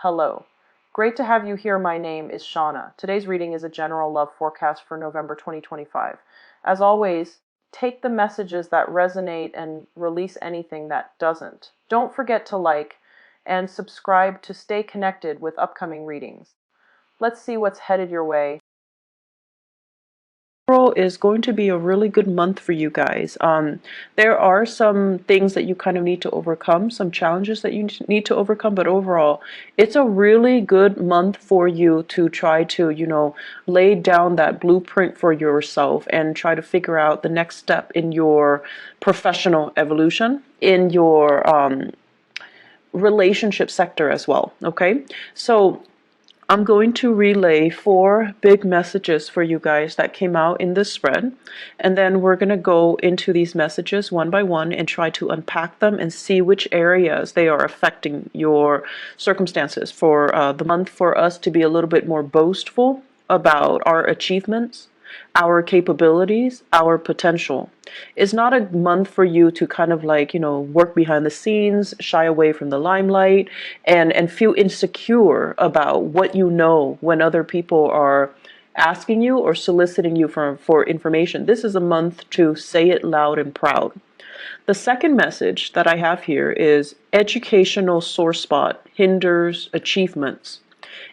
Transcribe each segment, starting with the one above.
Hello. Great to have you here. My name is Shauna. Today's reading is a general love forecast for November 2025. As always, take the messages that resonate and release anything that doesn't. Don't forget to like and subscribe to stay connected with upcoming readings. Let's see what's headed your way. April is going to be a really good month for you guys. There are some things that you kind of need to overcome, some challenges that you need to overcome, but overall, it's a really good month for you to try to, lay down that blueprint for yourself and try to figure out the next step in your professional evolution, in your relationship sector as well. Okay, so I'm going to relay 4 big messages for you guys that came out in this spread, and then we're going to go into these messages one by one and try to unpack them and see which areas they are affecting your circumstances for the month, for us to be a little bit more boastful about our achievements, our capabilities, our potential. It's not a month for you to kind of work behind the scenes, shy away from the limelight, and feel insecure about what you know when other people are asking you or soliciting you for information. This is a month to say it loud and proud. The second message that I have here is educational sore spot hinders achievements.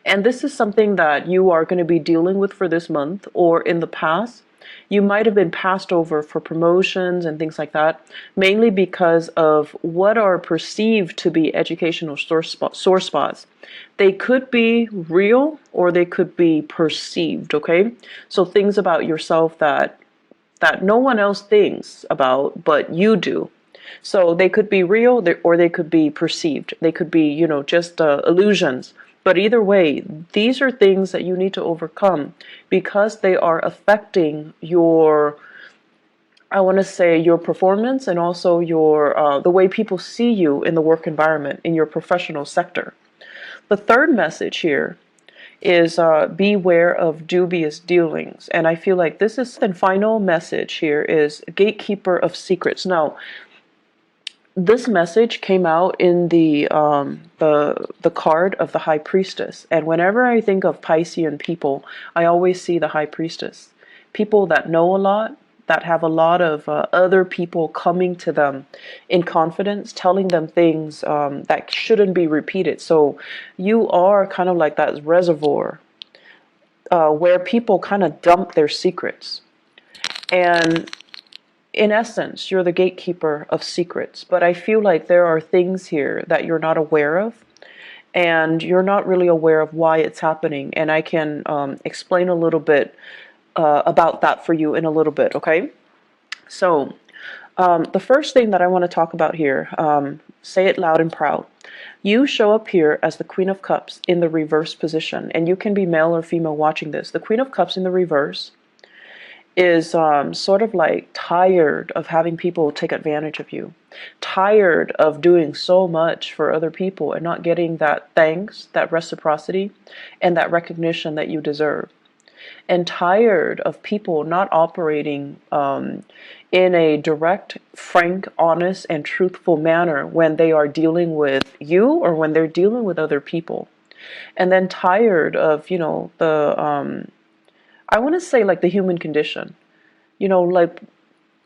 And this is something that you are going to be dealing with for this month, or in the past. You might have been passed over for promotions and things like that, mainly because of what are perceived to be educational sore spots. They could be real or they could be perceived, okay? So things about yourself that no one else thinks about, but you do. So they could be real or they could be perceived. They could be, just illusions. But either way, these are things that you need to overcome because they are affecting your, I want to say, your performance and also your the way people see you in the work environment, in your professional sector. The third message here is beware of dubious dealings. And I feel like this is the final message here is gatekeeper of secrets. Now, this message came out in the card of the High Priestess, and whenever I think of Piscean people, I always see the High Priestess. People that know a lot, that have a lot of other people coming to them in confidence, telling them things that shouldn't be repeated. So you are kind of like that reservoir where people kind of dump their secrets. And in essence, you're the gatekeeper of secrets, but I feel like there are things here that you're not aware of, and you're not really aware of why it's happening, and I can explain a little bit about that for you in a little bit, okay? So, the first thing that I want to talk about here, say it loud and proud. You show up here as the Queen of Cups in the reverse position, and you can be male or female watching this. The Queen of Cups in the reverse is sort of like tired of having people take advantage of you, tired of doing so much for other people and not getting that thanks, that reciprocity, and that recognition that you deserve, and tired of people not operating in a direct, frank, honest, and truthful manner when they are dealing with you or when they're dealing with other people, and then tired of, I want to say like the human condition, like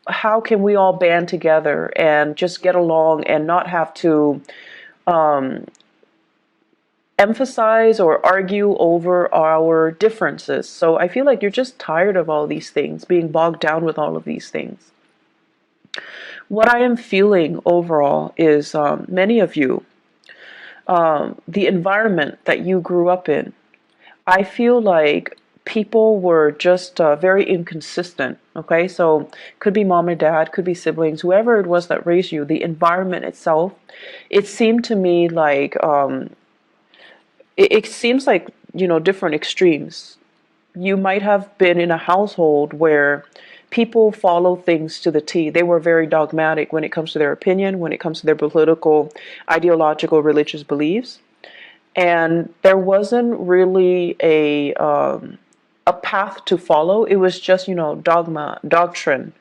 how can we all band together and just get along and not have to emphasize or argue over our differences. So I feel like you're just tired of all these things, being bogged down with all of these things. What I am feeling overall is many of you, the environment that you grew up in, I feel like people were just very inconsistent, okay? So could be mom and dad, could be siblings, whoever it was that raised you, the environment itself, it seemed to me like, it seems like, different extremes. You might have been in a household where people follow things to the T. They were very dogmatic when it comes to their opinion, when it comes to their political, ideological, religious beliefs. And there wasn't really a path to follow. It was just, dogma, doctrine,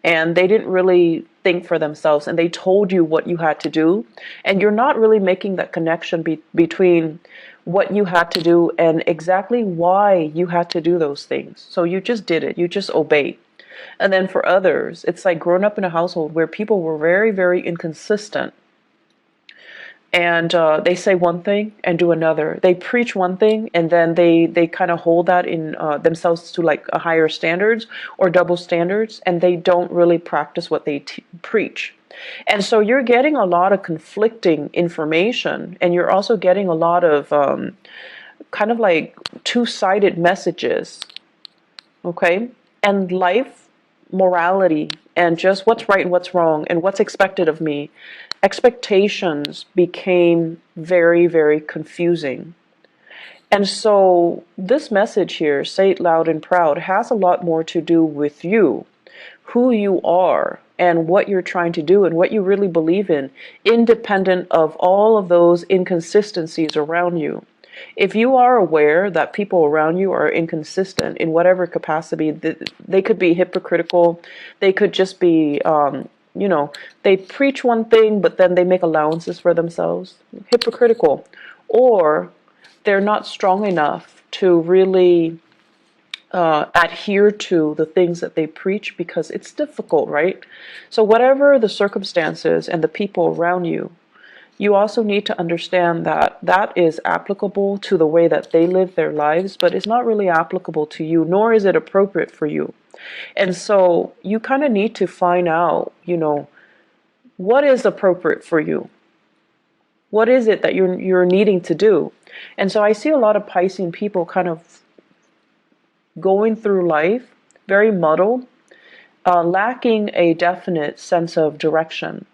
and they didn't really think for themselves, and they told you what you had to do, and you're not really making that connection between what you had to do and exactly why you had to do those things. So you just did it, you just obeyed. And then for others, it's like growing up in a household where people were very, very inconsistent, and they say one thing and do another. They preach one thing, and then they kind of hold that in themselves to like a higher standards or double standards, and they don't really practice what they preach. And so you're getting a lot of conflicting information, and you're also getting a lot of kind of like two-sided messages. Okay? And life, morality, and just what's right and what's wrong and what's expected of me, expectations became very, very confusing. And so this message here, say it loud and proud, has a lot more to do with you, who you are, and what you're trying to do and what you really believe in, independent of all of those inconsistencies around you. If you are aware that people around you are inconsistent in whatever capacity, they could be hypocritical, they could just be, they preach one thing, but then they make allowances for themselves, hypocritical, or they're not strong enough to really adhere to the things that they preach because it's difficult, right? So whatever the circumstances and the people around you, you also need to understand that that is applicable to the way that they live their lives, but it's not really applicable to you, nor is it appropriate for you. And so you kind of need to find out, what is appropriate for you? What is it that you're needing to do? And so I see a lot of Piscean people kind of going through life very muddled, lacking a definite sense of direction,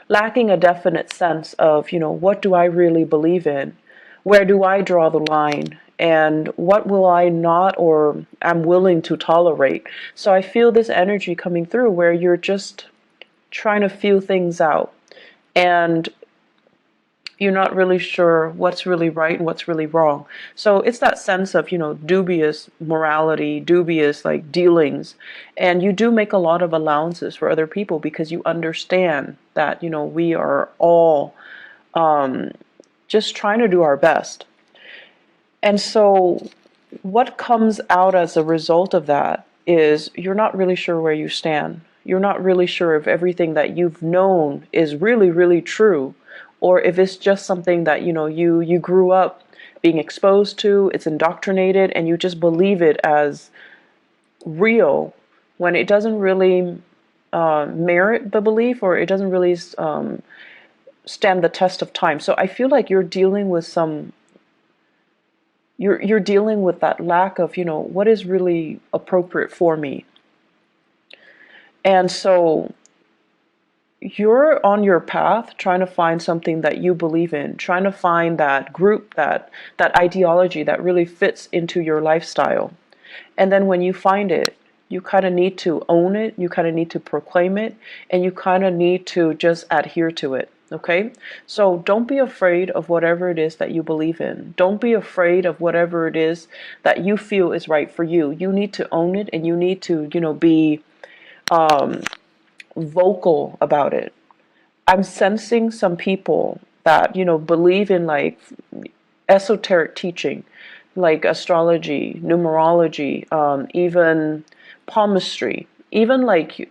lacking a definite sense of, what do I really believe in? Where do I draw the line? And what will I not or am willing to tolerate? So I feel this energy coming through where you're just trying to feel things out. And you're not really sure what's really right and what's really wrong. So it's that sense of, dubious morality, dubious like dealings. And you do make a lot of allowances for other people because you understand that, we are all just trying to do our best. And so what comes out as a result of that is you're not really sure where you stand. You're not really sure if everything that you've known is really, really true, or if it's just something that, you grew up being exposed to, it's indoctrinated, and you just believe it as real when it doesn't really merit the belief, or it doesn't really stand the test of time. So I feel like you're dealing with you're dealing with that lack of, what is really appropriate for me. And so you're on your path trying to find something that you believe in, trying to find that group, that ideology that really fits into your lifestyle. And then when you find it, you kind of need to own it, you kind of need to proclaim it, and you kind of need to just adhere to it. Okay? So don't be afraid of whatever it is that you believe in. Don't be afraid of whatever it is that you feel is right for you. You need to own it, and you need to, be vocal about it. I'm sensing some people that, believe in like esoteric teaching, like astrology, numerology, even palmistry, even like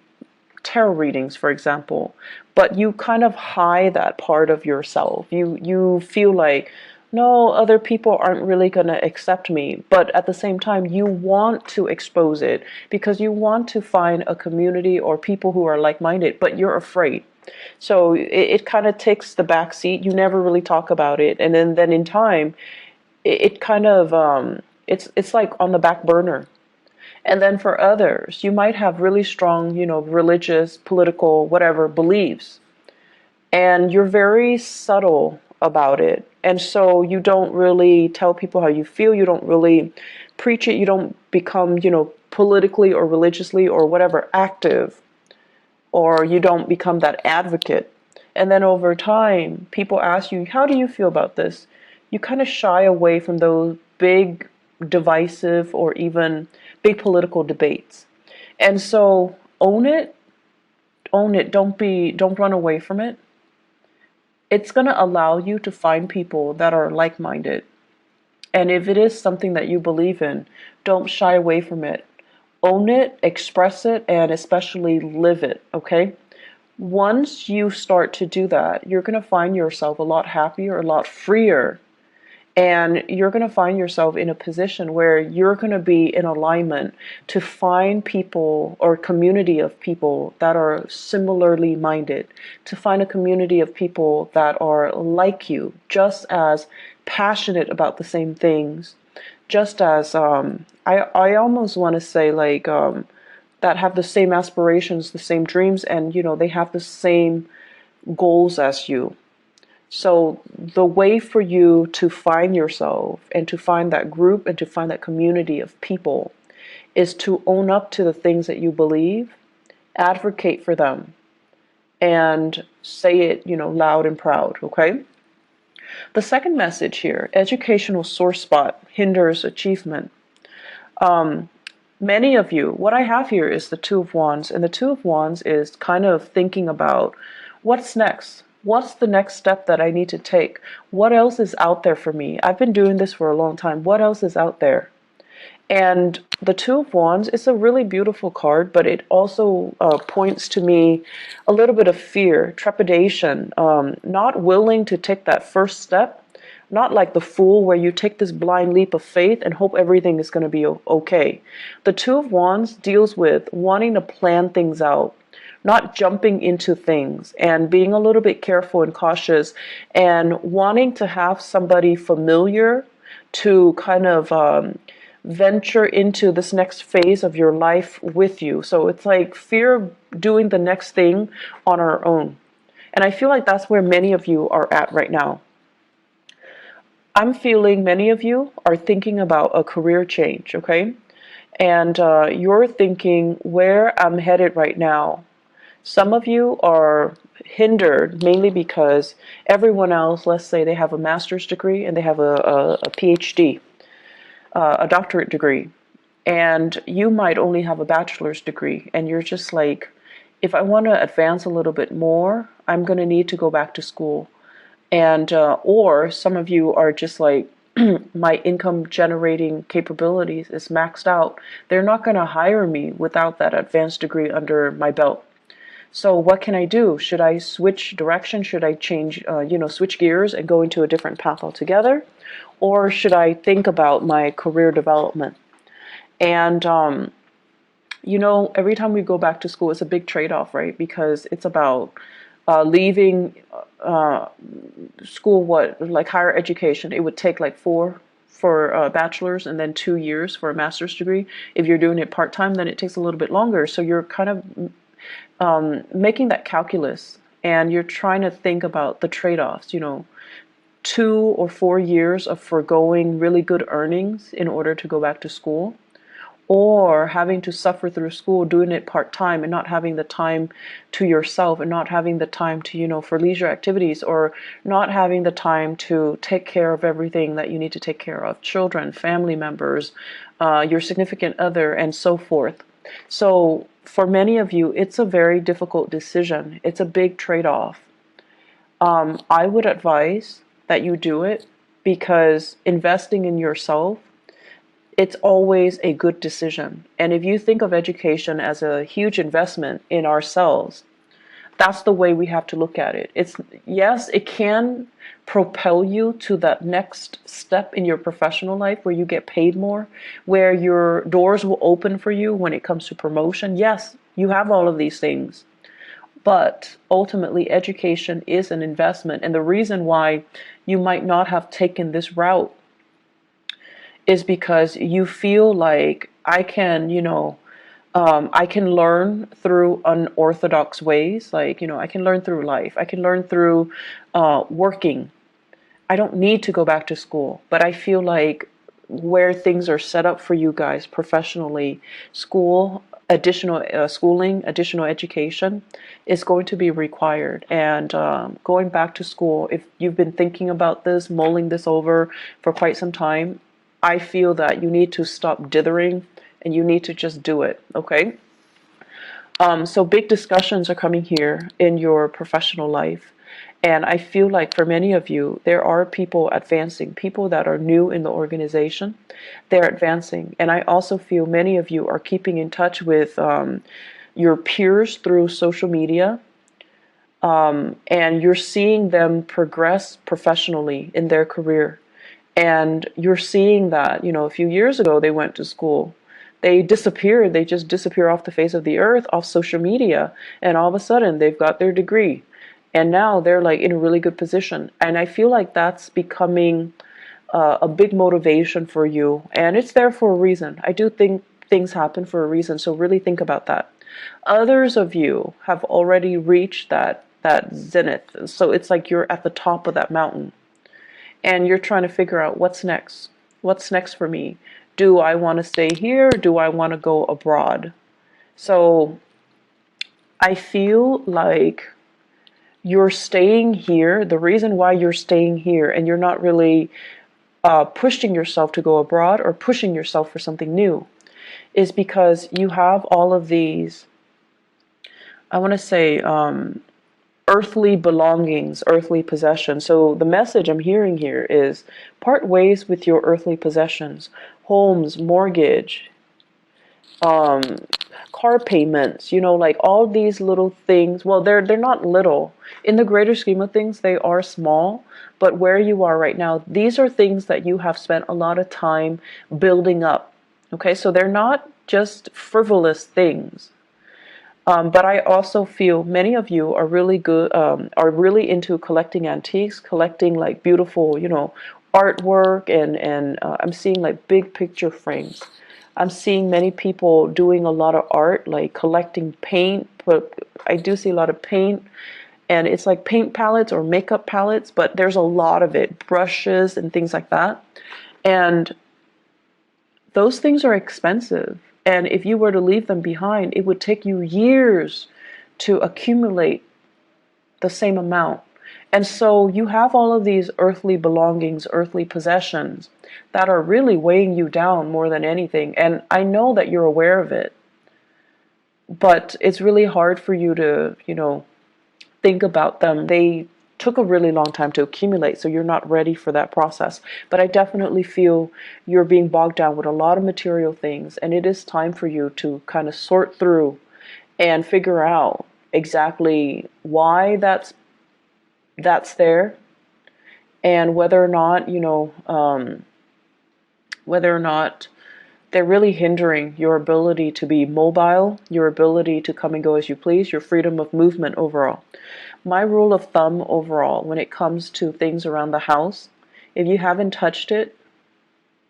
tarot readings, for example. But you kind of hide that part of yourself. You feel like, no, other people aren't really going to accept me. But at the same time, you want to expose it because you want to find a community or people who are like-minded, but you're afraid. So it kind of takes the back seat. You never really talk about it. And then in time, it kind of, it's like on the back burner. And then for others, you might have really strong, religious, political, whatever beliefs. And you're very subtle about it. And so you don't really tell people how you feel. You don't really preach it. You don't become, politically or religiously or whatever active. Or you don't become that advocate. And then over time, people ask you, how do you feel about this? You kind of shy away from those big, divisive, or even big political debates. And so own it, own it. Don't run away from it. It's going to allow you to find people that are like-minded. And if it is something that you believe in, don't shy away from it. Own it, express it, and especially live it, okay? Once you start to do that, you're going to find yourself a lot happier, a lot freer, and you're going to find yourself in a position where you're going to be in alignment to find people or community of people that are similarly minded, to find a community of people that are like you, just as passionate about the same things, just as I almost want to say like that have the same aspirations, the same dreams, and they have the same goals as you. So the way for you to find yourself and to find that group and to find that community of people is to own up to the things that you believe, advocate for them, and say it, loud and proud, okay? The second message here, educational sore spot hinders achievement. Many of you, what I have here is the Two of Wands, and the Two of Wands is kind of thinking about what's next. What's the next step that I need to take? What else is out there for me? I've been doing this for a long time. What else is out there? And the Two of Wands is a really beautiful card, but it also points to me a little bit of fear, trepidation, not willing to take that first step, not like the Fool where you take this blind leap of faith and hope everything is going to be okay. The Two of Wands deals with wanting to plan things out, not jumping into things and being a little bit careful and cautious and wanting to have somebody familiar to kind of venture into this next phase of your life with you. So it's like fear of doing the next thing on our own. And I feel like that's where many of you are at right now. I'm feeling many of you are thinking about a career change, okay? And you're thinking where I'm headed right now. Some of you are hindered mainly because everyone else, let's say they have a master's degree and they have a PhD, a doctorate degree, and you might only have a bachelor's degree, and you're just like, if I want to advance a little bit more, I'm going to need to go back to school. And or some of you are just like, my income generating capabilities is maxed out. They're not going to hire me without that advanced degree under my belt. So what can I do? Should I switch direction? Should I change, switch gears and go into a different path altogether? Or should I think about my career development? And, every time we go back to school, it's a big trade-off, right? Because it's about leaving school, like higher education. It would take like 4 for a bachelor's and then 2 years for a master's degree. If you're doing it part-time, then it takes a little bit longer. So you're kind of making that calculus, and you're trying to think about the trade-offs, 2 or 4 years of foregoing really good earnings in order to go back to school, or having to suffer through school, doing it part-time and not having the time to yourself and not having the time to, for leisure activities, or not having the time to take care of everything that you need to take care of, children, family members, your significant other, and so forth. So for many of you, it's a very difficult decision. It's a big trade-off. I would advise that you do it because investing in yourself, it's always a good decision. And if you think of education as a huge investment in ourselves, that's the way we have to look at it. Yes, it can propel you to that next step in your professional life where you get paid more, where your doors will open for you when it comes to promotion. Yes, you have all of these things. But ultimately, education is an investment. And the reason why you might not have taken this route is because you feel like I can learn through unorthodox ways. Like, I can learn through life. I can learn through working. I don't need to go back to school. But I feel like where things are set up for you guys professionally, school, additional schooling, additional education is going to be required. And going back to school, if you've been thinking about this, mulling this over for quite some time, I feel that you need to stop dithering and you need to just do it, okay? So big discussions are coming here in your professional life. And I feel like for many of you, there are people advancing, people that are new in the organization. They're advancing. And I also feel many of you are keeping in touch with your peers through social media. And you're seeing them progress professionally in their career. And you're seeing that, a few years ago they went to school. They disappeared. They just disappear off the face of the earth, off social media. And all of a sudden they've got their degree. And now they're like in a really good position. And I feel like that's becoming a big motivation for you. And it's there for a reason. I do think things happen for a reason. So really think about that. Others of you have already reached that zenith. So it's like you're at the top of that mountain. And you're trying to figure out what's next. What's next for me? Do I want to stay here? Or do I want to go abroad? So I feel like you're staying here. The reason why you're staying here and you're not really pushing yourself to go abroad or pushing yourself for something new is because you have all of these, I want to say, earthly belongings, earthly possessions. So the message I'm hearing here is part ways with your earthly possessions, homes, mortgage, car payments, like all these little things. Well, they're not little. In the greater scheme of things, they are small, but where you are right now, these are things that you have spent a lot of time building up. Okay, so they're not just frivolous things. But I also feel many of you are really good, are really into collecting antiques, collecting like beautiful, artwork, and I'm seeing like big picture frames. I'm seeing many people doing a lot of art, like collecting paint, but I do see a lot of paint, and it's like paint palettes or makeup palettes, but there's a lot of it, brushes and things like that. And those things are expensive. And if you were to leave them behind, it would take you years to accumulate the same amount. And so you have all of these earthly belongings, earthly possessions that are really weighing you down more than anything. And I know that you're aware of it, but it's really hard for you to, think about them. They took a really long time to accumulate, so you're not ready for that process. But I definitely feel you're being bogged down with a lot of material things, and it is time for you to kind of sort through and figure out exactly why that's there, and whether or not, whether or not they're really hindering your ability to be mobile, your ability to come and go as you please, your freedom of movement overall. My rule of thumb overall when it comes to things around the house, if you haven't touched it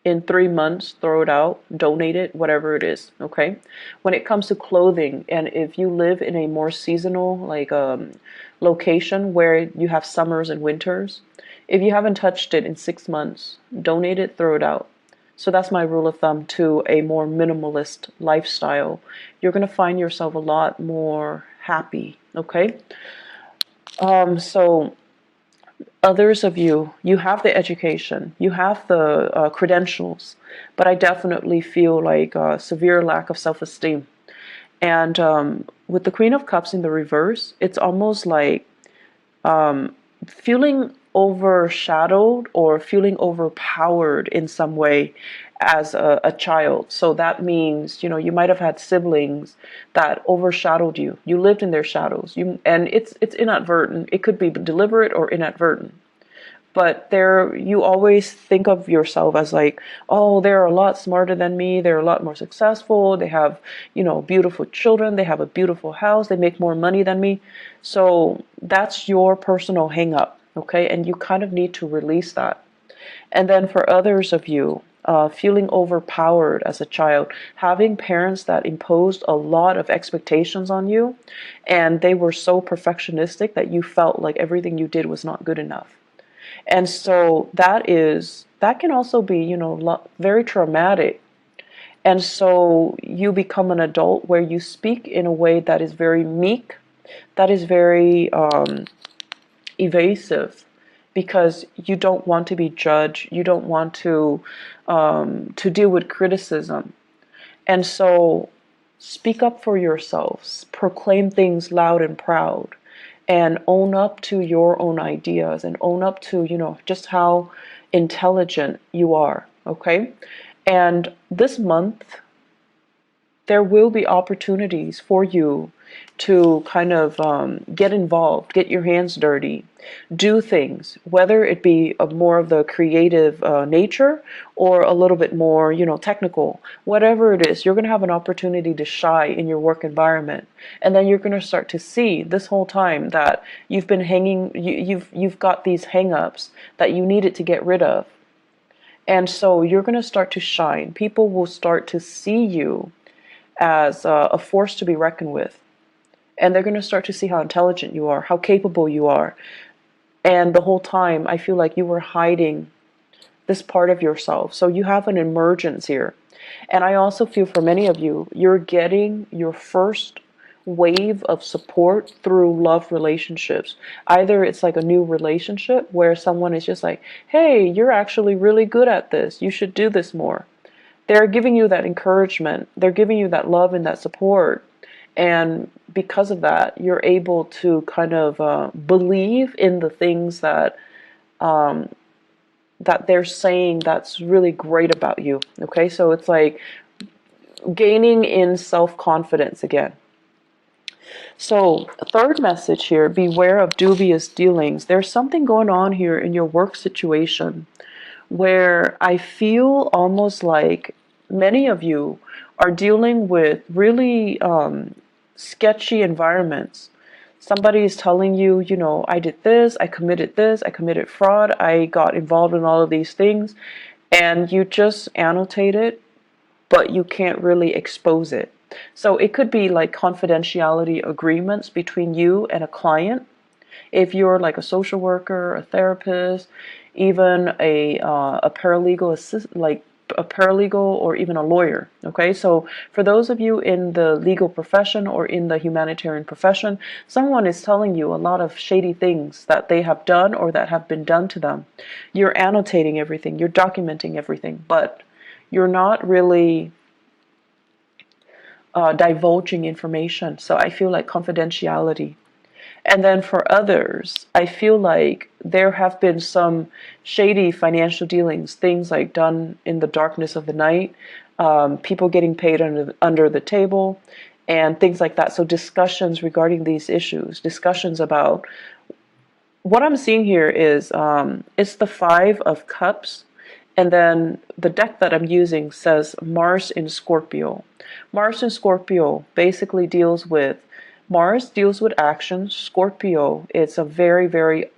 in 3 months, throw it out, donate it, whatever it is, okay? When it comes to clothing, and if you live in a more seasonal location where you have summers and winters, if you haven't touched it in 6 months, donate it, throw it out. So that's my rule of thumb to a more minimalist lifestyle. You're going to find yourself a lot more happy, okay? So others of you, you have the education, you have the credentials, but I definitely feel like a severe lack of self-esteem. And with the Queen of Cups in the reverse, it's almost like feeling overshadowed or feeling overpowered in some way as a child. So that means, you might have had siblings that overshadowed you. You lived in their shadows. And it's inadvertent. It could be deliberate or inadvertent. But you always think of yourself as like, oh, they're a lot smarter than me. They're a lot more successful. They have, beautiful children. They have a beautiful house. They make more money than me. So that's your personal hang up, okay? And you kind of need to release that. And then for others of you, feeling overpowered as a child, having parents that imposed a lot of expectations on you, and they were so perfectionistic that you felt like everything you did was not good enough. And so that can also be, very traumatic. And so you become an adult where you speak in a way that is very meek, that is very evasive, because you don't want to be judged, you don't want to deal with criticism. And so Speak up for yourselves, proclaim things loud and proud, and own up to your own ideas and own up to, just how intelligent you are, okay? And this month, there will be opportunities for you to kind of get involved, get your hands dirty, do things, whether it be more of the creative nature or a little bit more, technical. Whatever it is, you're going to have an opportunity to shine in your work environment, and then you're going to start to see this whole time that you've been hanging, you've got these hang-ups that you needed to get rid of, and so you're going to start to shine. People will start to see you as a force to be reckoned with. And they're going to start to see how intelligent you are, how capable you are. And the whole time, I feel like you were hiding this part of yourself. So you have an emergence here. And I also feel for many of you, you're getting your first wave of support through love relationships. Either it's like a new relationship where someone is just like, hey, you're actually really good at this. You should do this more. They're giving you that encouragement. They're giving you that love and that support. And because of that, you're able to kind of believe in the things that that they're saying that's really great about you. Okay, so it's like gaining in self-confidence again. So, third message here, beware of dubious dealings. There's something going on here in your work situation where I feel almost like many of you are dealing with really sketchy environments. Somebody is telling you, I did this, I committed fraud, I got involved in all of these things, and you just annotate it, but you can't really expose it. So it could be like confidentiality agreements between you and a client. If you're like a social worker, a therapist, even a paralegal assist, like a paralegal or even a lawyer. Okay, so for those of you in the legal profession or in the humanitarian profession, someone is telling you a lot of shady things that they have done or that have been done to them. You're annotating everything, you're documenting everything, but you're not really divulging information. So I feel like confidentiality. And then for others, I feel like there have been some shady financial dealings, things like done in the darkness of the night, people getting paid under the table, and things like that. So discussions regarding these issues, discussions about what I'm seeing here is it's the Five of Cups. And then the deck that I'm using says Mars in Scorpio. Mars in Scorpio basically deals with Mars deals with action. Scorpio, it's a very, very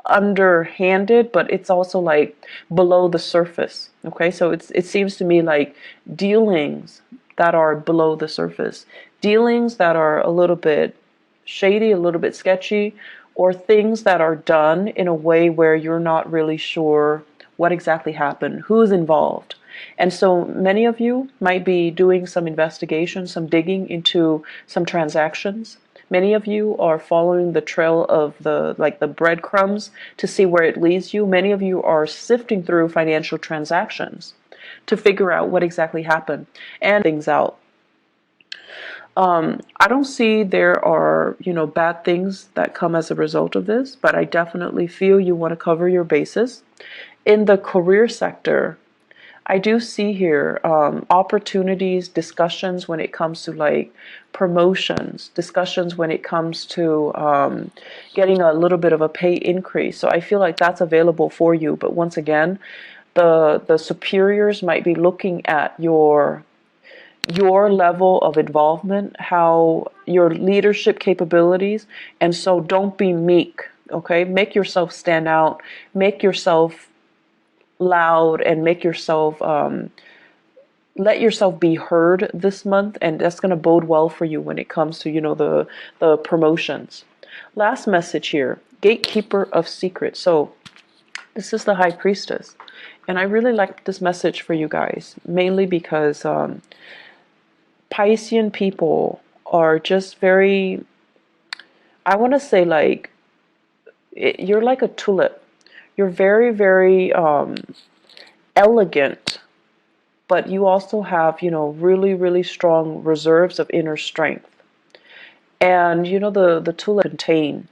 underhanded, but it's also like below the surface. Okay, so it seems to me like dealings that are below the surface, dealings that are a little bit shady, a little bit sketchy, or things that are done in a way where you're not really sure what exactly happened, who's involved. And so many of you might be doing some investigation, some digging into some transactions. Many of you are following the trail of the breadcrumbs to see where it leads you. Many of you are sifting through financial transactions to figure out what exactly happened and things out. I don't see there are, bad things that come as a result of this, but I definitely feel you want to cover your bases. In the career sector, I do see here opportunities, discussions when it comes to like promotions, discussions when it comes to getting a little bit of a pay increase. So I feel like that's available for you. But once again, the superiors might be looking at your level of involvement, how your leadership capabilities, and so don't be meek. Okay, make yourself stand out, make yourself loud, and make yourself let yourself be heard this month, and that's going to bode well for you when it comes to the promotions. Last message here, gatekeeper of secrets. So this is the High Priestess, and I really like this message for you guys, mainly because Piscean people are just very, I want to say like you're like a tulip. You're very, very elegant. but you also have, really, really strong reserves of inner strength. And, the tool contain.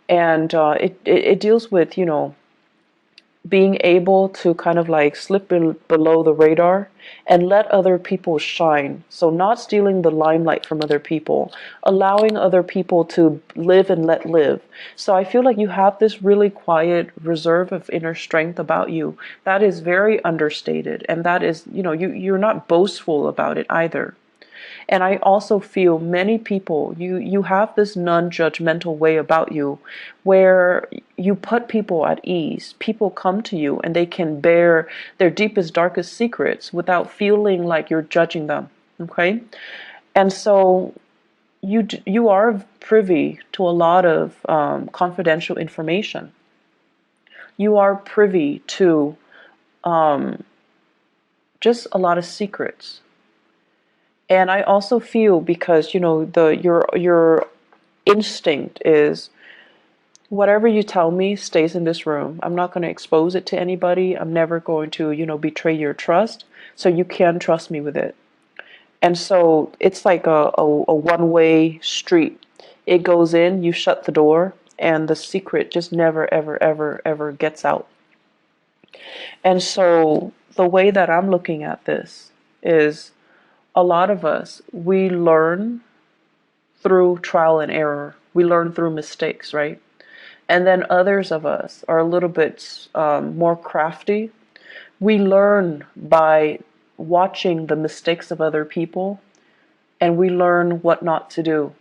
And it deals with, being able to kind of like slip below the radar and let other people shine. So not stealing the limelight from other people, allowing other people to live and let live. So I feel like you have this really quiet reserve of inner strength about you that is very understated, and that is, you're not boastful about it either. And I also feel many people, you have this non-judgmental way about you where you put people at ease. People come to you and they can bear their deepest, darkest secrets without feeling like you're judging them. Okay? And so you are privy to a lot of confidential information. You are privy to just a lot of secrets. And I also feel, because your instinct is, whatever you tell me stays in this room. I'm not going to expose it to anybody. I'm never going to betray your trust, so you can trust me with it. And so it's like a one-way street. It goes in, you shut the door, and the secret just never, ever, ever, ever gets out. And so the way that I'm looking at this is, a lot of us, we learn through trial and error. We learn through mistakes, right? And then others of us are a little bit more crafty. We learn by watching the mistakes of other people, and we learn what not to do.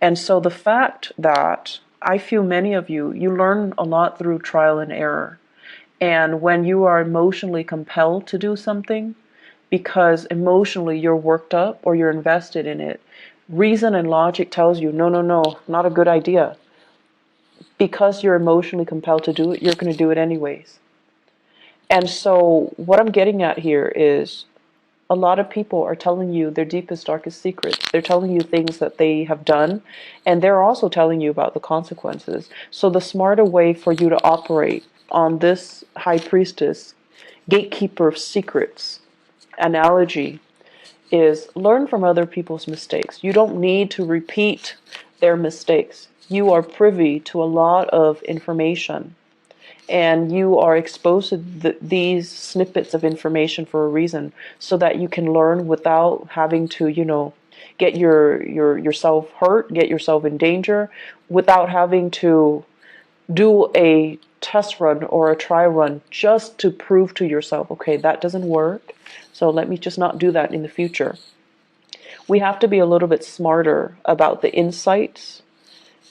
And so the fact that I feel many of you learn a lot through trial and error. And when you are emotionally compelled to do something, because emotionally you're worked up or you're invested in it, reason and logic tells you, no, no, no, not a good idea. Because you're emotionally compelled to do it, you're going to do it anyways. And so what I'm getting at here is, a lot of people are telling you their deepest, darkest secrets. They're telling you things that they have done, and they're also telling you about the consequences. So the smarter way for you to operate on this high priestess, gatekeeper of secrets analogy, is learn from other people's mistakes. You don't need to repeat their mistakes. You are privy to a lot of information, and you are exposed to these snippets of information for a reason, so that you can learn without having to, get yourself hurt, get yourself in danger, without having to do a test run or a try run just to prove to yourself, okay, that doesn't work, so let me just not do that in the future. We have to be a little bit smarter about the insights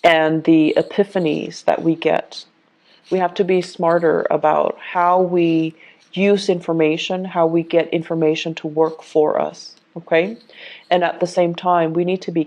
and the epiphanies that we get. We have to be smarter about how we use information, how we get information to work for us, okay? And at the same time, we need to be